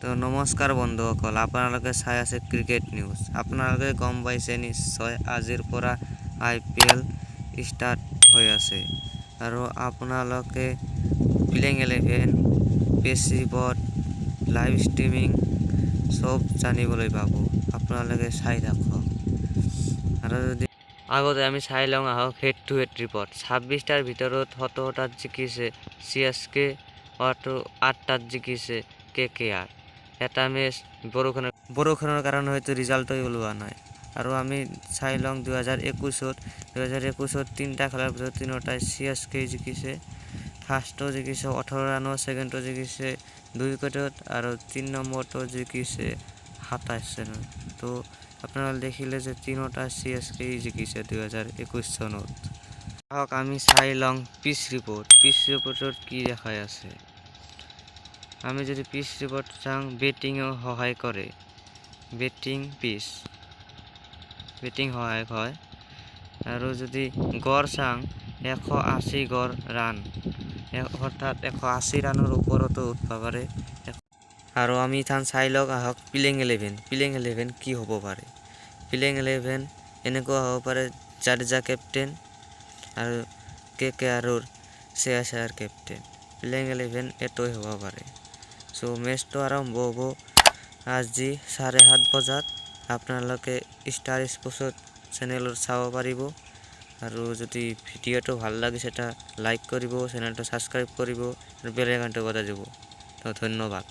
তো নমস্কাৰ বন্ধুসকল, আপোনালোকে চাই আছে ক্ৰিকেট নিউজ। আপোনালোকে গম পাইছে নিশ্চয় আজিৰ পৰা IPL ষ্টাৰ্ট হৈ আছে আৰু আপোনালোকে প্লেইং 11 পেচিবট লাইভ ষ্ট্ৰীমিং সব জানিবলৈ পাব। আপোনালোকে চাই থাকক আৰু যদি আগতে আমি চাই লওঁ আহক হেড টু হেড ৰিপৰ্ট। 26টাৰ ভিতৰত 17টাত জিকিছে CSK আৰু 8টাত জিকিছে KKR। এটা মেচ বৰষুণৰ কাৰণে হয়তো ৰিজাল্টই ওলোৱা নাই। আৰু আমি চাই লওঁ 2021ত 3টা খেলাৰ ভিতৰত 3টাই CSK জিকিছে। ফাৰ্ষ্টটো জিকিছে 18 ৰানত, ছেকেণ্ডটো জিকিছে 2 উইকেটত আৰু 3 নম্বৰটো জিকিছে 27 ৰানত। তো আপোনালোকে দেখিলে যে 3টা CSK জিকিছে 2021 চনত। আহক আমি চাই লওঁ পিচ ৰিপৰ্টত কি দেখাই আছে। আমি যদি পিচ ৰিপৰ্ট চাওঁ, বেটিঙো সহায় কৰে। বেটিং সহায়ক হয়। আৰু যদি গড় চাওঁ 180 গড় ৰান, অৰ্থাৎ 180 ৰানৰ ওপৰতো উঠিব পাৰে। আৰু আমি চাই লওক আহক প্লেইং 11 কি হ'ব পাৰে। প্লেইং 11 এনেকুৱা হ'ব পাৰে, জাদেজা কেপ্টেইন আৰু KKRৰ শ্ৰেয়াছ আয়াৰ কেপ্টেইন। প্লেইং 11 এইটোৱে হ'ব পাৰে। চ' মেচটো আৰম্ভ হ'ব আজি 7:30 বজাত। আপোনালোকে ষ্টাৰ স্পৰ্টছত চেনেলত চাব পাৰিব। আৰু যদি ভিডিঅ'টো ভাল লাগিছে এটা লাইক কৰিব, চেনেলটো ছাবস্ক্ৰাইব কৰিব আৰু বেল আইকনটো বজাই দিব। তো ধন্যবাদ।